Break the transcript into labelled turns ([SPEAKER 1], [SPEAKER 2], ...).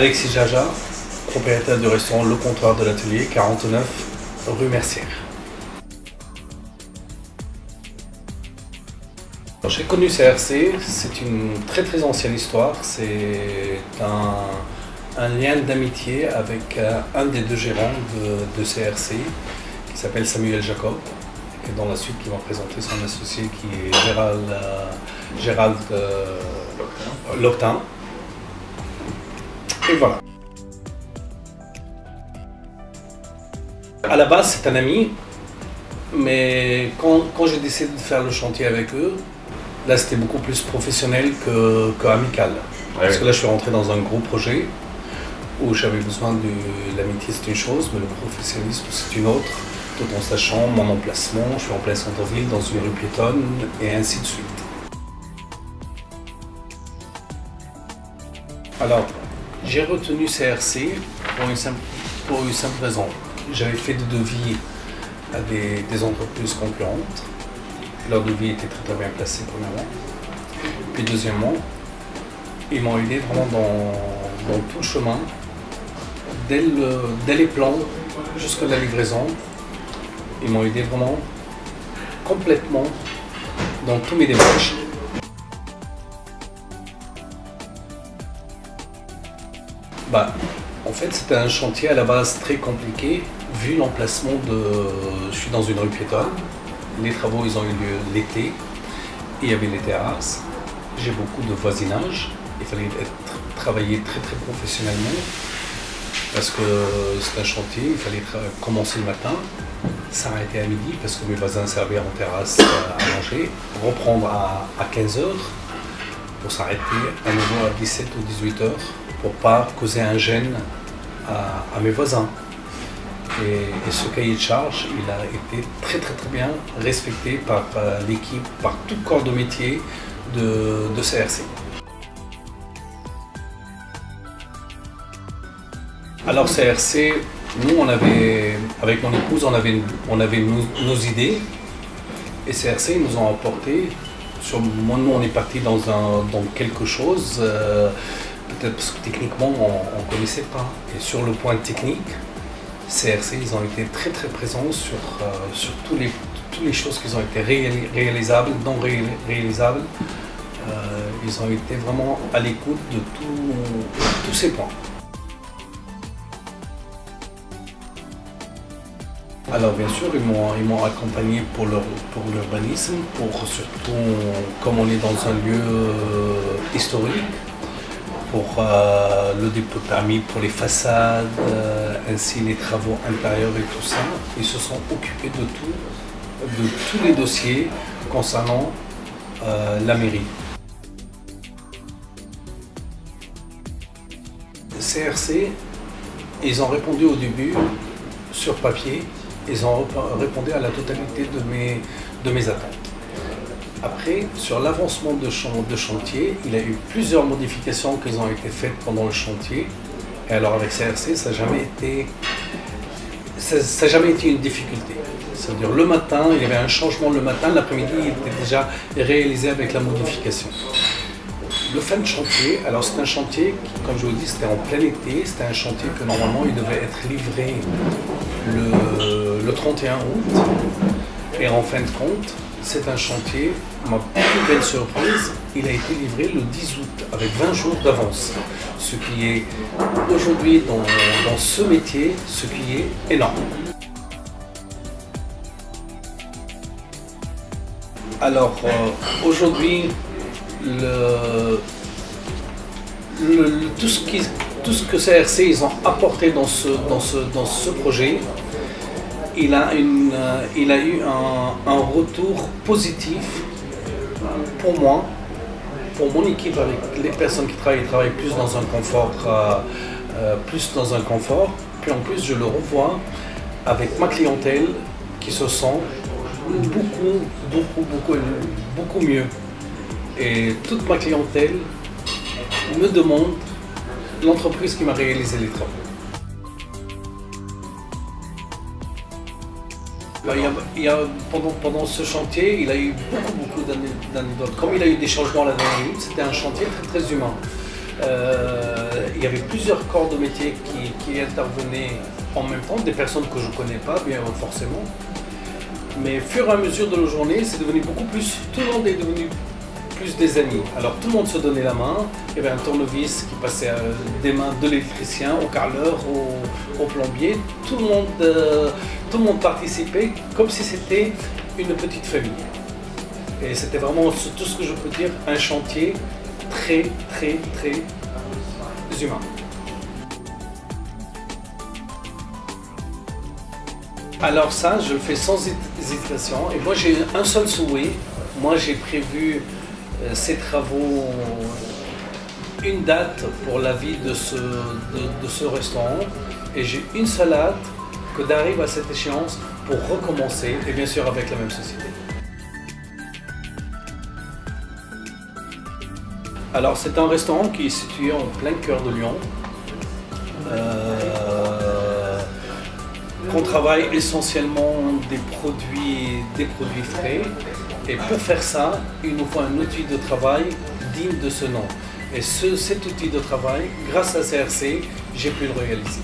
[SPEAKER 1] Alexis Jaja, propriétaire du restaurant Le Comptoir de l'Atelier, 49 rue Mercière. J'ai connu CRC, c'est une très ancienne histoire, c'est un lien d'amitié avec un des deux gérants de CRC qui s'appelle Samuel Jacob, et dans la suite qui m'a présenté son associé qui est Gérald Loctin. Et voilà. À la base, c'est un ami, mais quand j'ai décidé de faire le chantier avec eux, là c'était beaucoup plus professionnel qu'amical. Parce que là je suis rentré dans un gros projet où j'avais besoin de l'amitié, c'est une chose, mais le professionnalisme c'est une autre, tout en sachant mon emplacement, je suis en plein centre-ville, dans une rue piétonne, et ainsi de suite. Alors, j'ai retenu CRC pour une simple raison. J'avais fait des devis à des entreprises concurrentes. Leur devis était très bien placé premièrement. Puis deuxièmement, ils m'ont aidé vraiment dans tout le chemin, dès les plans jusqu'à la livraison. Ils m'ont aidé vraiment complètement dans tous mes démarches. En fait, c'était un chantier à la base très compliqué, vu l'emplacement je suis dans une rue piétonne. Les travaux, ils ont eu lieu l'été. Il y avait les terrasses. J'ai beaucoup de voisinage. Il fallait travailler très professionnellement. Parce que c'est un chantier, il fallait commencer le matin, s'arrêter à midi parce que mes voisins servaient en terrasse à manger, reprendre à 15h pour s'arrêter à nouveau à 17 ou 18h pour ne pas causer un gêne à mes voisins. Et ce cahier de charge, il a été très bien respecté par l'équipe, par tout le corps de métier de CRC. Alors CRC, nous avec mon épouse, on avait nos idées, et CRC nous ont apporté, nous on est parti dans quelque chose, peut-être parce que techniquement on ne connaissait pas, et sur le point technique, CRC, ils ont été très présents sur toutes les choses qui ont été réalisables, non réalisables. Ils ont été vraiment à l'écoute de tous ces points. Alors bien sûr, ils m'ont accompagné pour l'urbanisme, pour surtout, comme on est dans un lieu historique, pour le dépôt de permis pour les façades, ainsi les travaux intérieurs et tout ça. Ils se sont occupés de tous les dossiers concernant la mairie. CRC, ils ont répondu au début sur papier, ils ont répondu à la totalité de mes attentes. Après, sur l'avancement de chantier, il y a eu plusieurs modifications qui ont été faites pendant le chantier. Et alors avec CRC, ça n'a jamais été une difficulté. C'est-à-dire le matin, il y avait un changement le matin, l'après-midi, il était déjà réalisé avec la modification. Le fin de chantier, alors c'est un chantier qui, comme je vous dis, c'était en plein été, c'était un chantier que normalement il devait être livré le 31 août. Et en fin de compte, c'est un chantier, ma plus belle surprise, il a été livré le 10 août, avec 20 jours d'avance. Ce qui est aujourd'hui dans ce métier, ce qui est énorme. Alors aujourd'hui, tout ce que CRC ils ont apporté dans ce projet, il a eu un retour positif pour moi, pour mon équipe, avec les personnes qui travaillent plus dans un confort, puis en plus je le revois avec ma clientèle qui se sent beaucoup mieux. Et toute ma clientèle me demande l'entreprise qui m'a réalisé les travaux. Pendant ce chantier, il a eu beaucoup d'anecdotes. Comme il a eu des changements à la dernière minute, c'était un chantier très humain. Il y avait plusieurs corps de métier qui intervenaient en même temps, des personnes que je ne connais pas, bien forcément. Mais au fur et à mesure de la journée, c'est devenu beaucoup plus, tout le monde est devenu plus des amis. Alors tout le monde se donnait la main, il y avait un tournevis qui passait des mains de l'électricien au carreleur, au plombier, tout le monde participait comme si c'était une petite famille. Et c'était vraiment tout ce que je peux dire, un chantier très humain. Alors ça, je le fais sans hésitation. Et moi, j'ai un seul souhait. Moi, j'ai prévu ces travaux, une date pour la vie de ce restaurant. Et j'ai une seule hâte que d'arriver à cette échéance pour recommencer, et bien sûr avec la même société. Alors, c'est un restaurant qui est situé en plein cœur de Lyon. On travaille essentiellement des produits frais. Et pour faire ça, il nous faut un outil de travail digne de ce nom. Et cet outil de travail, grâce à CRC, j'ai pu le réaliser.